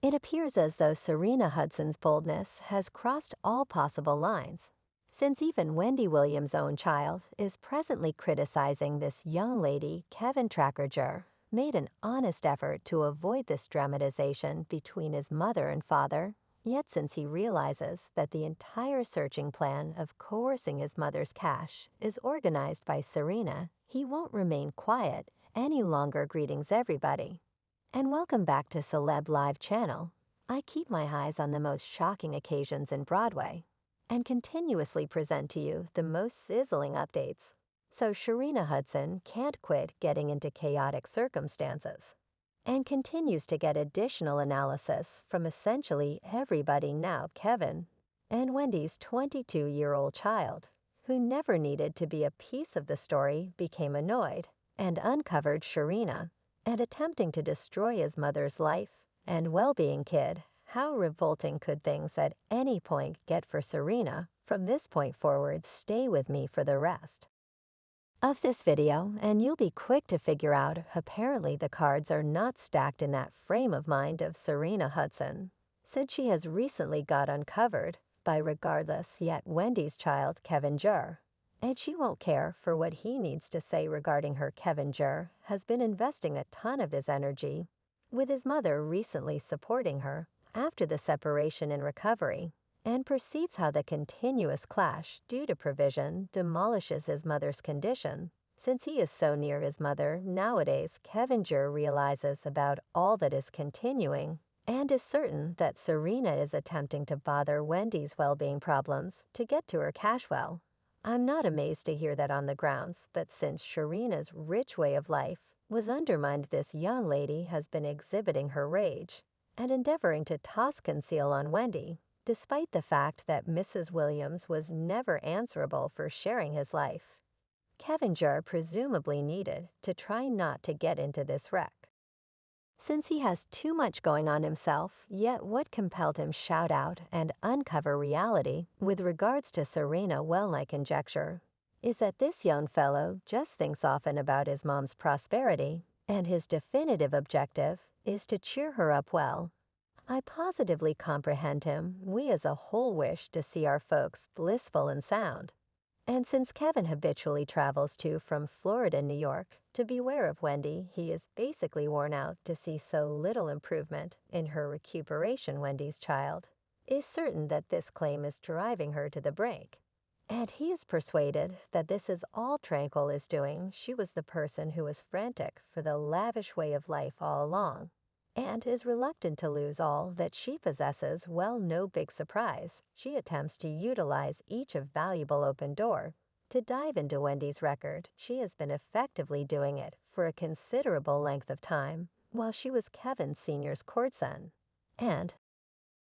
It appears as though Sharina Hudson's boldness has crossed all possible lines, since even Wendy Williams' own child is presently criticizing this young lady. Kevin Trackerger made an honest effort to avoid this dramatization between his mother and father, yet since he realizes that the entire searching plan of coercing his mother's cash is organized by Sharina, he won't remain quiet any longer. Greetings everybody, and welcome back to Celeb Live channel. I keep my eyes on the most shocking occasions in Broadway and continuously present to you the most sizzling updates. So Sharina Hudson can't quit getting into chaotic circumstances and continues to get additional analysis from essentially everybody. Now Kevin and Wendy's 22-year-old child, who never needed to be a piece of the story, became annoyed and uncovered Sharina and attempting to destroy his mother's life and well-being. Kid, how revolting could things at any point get for Sharina? From this point forward, stay with me for the rest of this video and you'll be quick to figure out apparently the cards are not stacked in that frame of mind of Sharina Hudson, since she has recently got uncovered by regardless yet Wendy's child Kevin Jur, and she won't care for what he needs to say regarding her. Kevin Jur has been investing a ton of his energy, with his mother recently supporting her after the separation and recovery, and perceives how the continuous clash due to provision demolishes his mother's condition. Since he is so near his mother nowadays, Kevin Jur realizes about all that is continuing and is certain that Sharina is attempting to bother Wendy's well-being problems to get to her cash well. I'm not amazed to hear that on the grounds that since Sharina's rich way of life was undermined, this young lady has been exhibiting her rage and endeavoring to toss conceal on Wendy, despite the fact that Mrs. Williams was never answerable for sharing his life. Kevin Jur presumably needed to try not to get into this wreck, since he has too much going on himself. Yet what compelled him shout out and uncover reality with regards to Sharina? Well, my conjecture is that this young fellow just thinks often about his mom's prosperity, and his definitive objective is to cheer her up. Well, I positively comprehend him. We as a whole wish to see our folks blissful and sound. And since Kevin habitually travels to from Florida, New York, to beware of Wendy, he is basically worn out to see so little improvement in her recuperation. Wendy's child is certain that this claim is driving her to the brink, and he is persuaded that this is all Tranquil is doing. She was the person who was frantic for the lavish way of life all along, and is reluctant to lose all that she possesses. Well, no big surprise, she attempts to utilize each of valuable open door to dive into Wendy's record. She has been effectively doing it for a considerable length of time while she was Kevin Sr.'s courtesan, and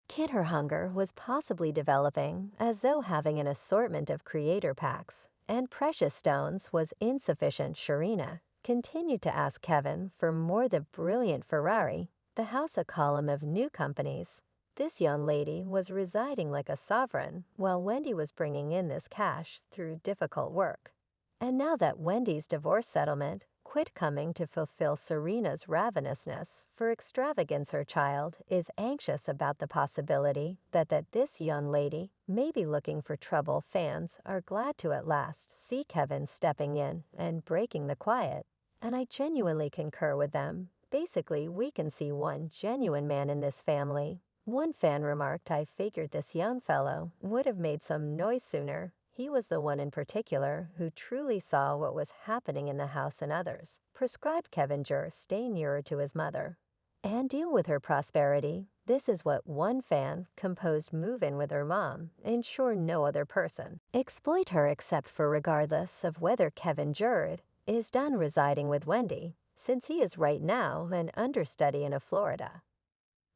Kid, her hunger was possibly developing, as though having an assortment of creator packs and precious stones was insufficient. Sharina continued to ask Kevin for more. The brilliant Ferrari, the house, a column of new companies. This young lady was residing like a sovereign, while Wendy was bringing in this cash through difficult work. And now that Wendy's divorce settlement quit coming to fulfill Sharina's ravenousness for extravagance, her child is anxious about the possibility that this young lady may be looking for trouble. Fans are glad to at last see Kevin stepping in and breaking the quiet, and I genuinely concur with them. Basically, we can see one genuine man in this family. One fan remarked, "I figured this young fellow would have made some noise sooner." He was the one in particular who truly saw what was happening in the house, and others prescribed Kevin Jur stay nearer to his mother and deal with her prosperity. This is what one fan composed: move in with her mom, ensure no other person exploit her except for, regardless of whether Kevin Jur is done residing with Wendy, since he is right now an understudy in a Florida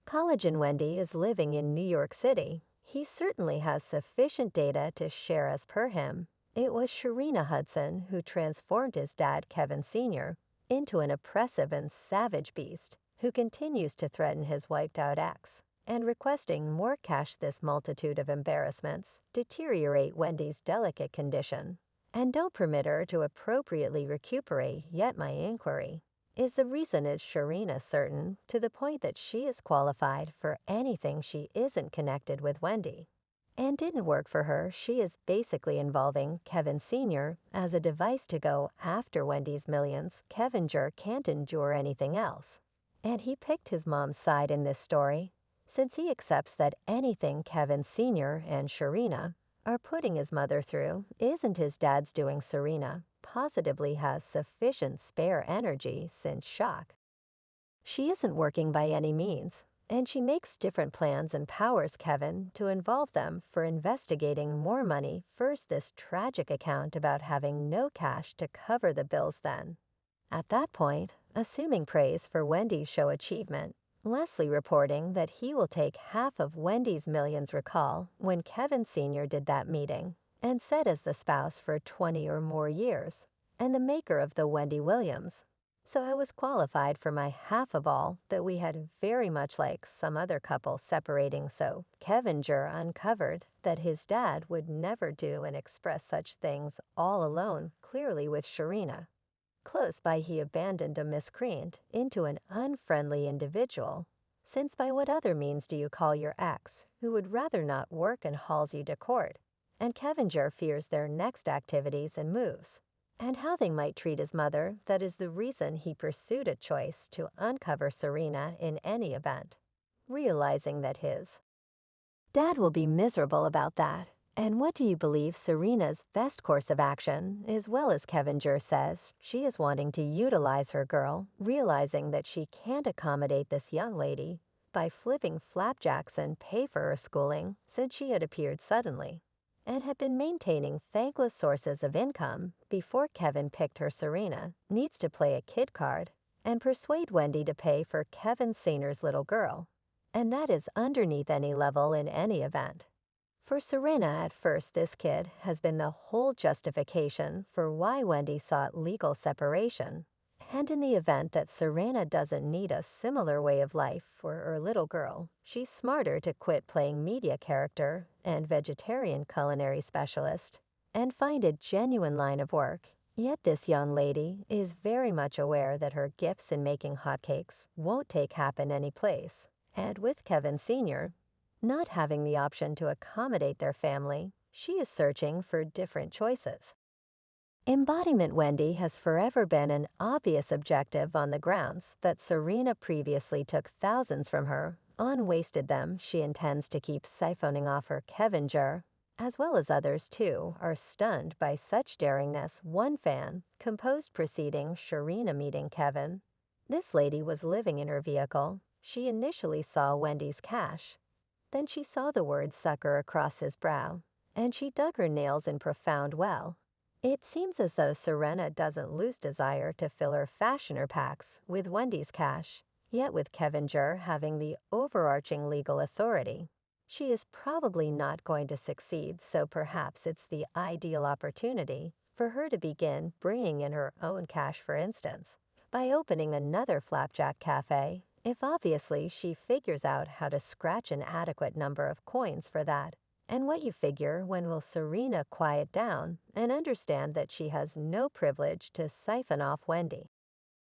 college and Wendy is living in New York City. He certainly has sufficient data to share. As per him, it was Sharina Hudson who transformed his dad, Kevin Sr., into an oppressive and savage beast who continues to threaten his wiped-out ex and requesting more cash. This multitude of embarrassments deteriorate Wendy's delicate condition and don't permit her to appropriately recuperate. Yet my inquiry is the reason is Sharina certain to the point that she is qualified for anything she isn't connected with Wendy. And didn't work for her, she is basically involving Kevin Sr. as a device to go after Wendy's millions. Kevin Jr. can't endure anything else. And he picked his mom's side in this story, since he accepts that anything Kevin Sr. and Sharina are putting his mother through isn't his dad's doing. Serena positively has sufficient spare energy since shock. She isn't working by any means, and she makes different plans and powers Kevin to involve them for investigating more money. First, this tragic account about having no cash to cover the bills then. At that point, assuming praise for Wendy's show achievement, Leslie reporting that he will take half of Wendy's millions. Recall when Kevin Sr. did that meeting and said as the spouse for 20 or more years, and the maker of the Wendy Williams. So I was qualified for my half of all that we had, very much like some other couple separating. So Kevin Jr. uncovered that his dad would never do and express such things all alone, clearly with Sharina. Close by he abandoned a miscreant into an unfriendly individual. Since by what other means do you call your ex, who would rather not work and hauls you to court? And Kevinger fears their next activities and moves, and how they might treat his mother. That is the reason he pursued a choice to uncover Serena in any event, realizing that his dad will be miserable about that. And what do you believe Serena's best course of action, as well as Kevinger says, she is wanting to utilize her girl, realizing that she can't accommodate this young lady by flipping flapjacks and pay for her schooling since she had appeared suddenly and had been maintaining thankless sources of income before Kevin picked her. Serena needs to play a kid card and persuade Wendy to pay for Kevin Senior's little girl, and that is underneath any level in any event. For Serena, at first, this kid has been the whole justification for why Wendy sought legal separation. And in the event that Serena doesn't need a similar way of life for her little girl, she's smarter to quit playing media character and vegetarian culinary specialist and find a genuine line of work. Yet this young lady is very much aware that her gifts in making hotcakes won't take happen any place. And with Kevin Sr., not having the option to accommodate their family, she is searching for different choices. Embodiment Wendy has forever been an obvious objective on the grounds that Serena previously took thousands from her, wasted them. She intends to keep siphoning off her. Kevinger, as well as others too, are stunned by such daringness. One fan composed preceding Sharina meeting Kevin. This lady was living in her vehicle. She initially saw Wendy's cash. Then she saw the word sucker across his brow, and she dug her nails in profound well. It seems as though Serena doesn't lose desire to fill her fashioner packs with Wendy's cash, yet with Kevinger having the overarching legal authority, she is probably not going to succeed. So perhaps it's the ideal opportunity for her to begin bringing in her own cash, for instance, by opening another flapjack cafe, if obviously she figures out how to scratch an adequate number of coins for that. And what you figure, when will Serena quiet down and understand that she has no privilege to siphon off Wendy?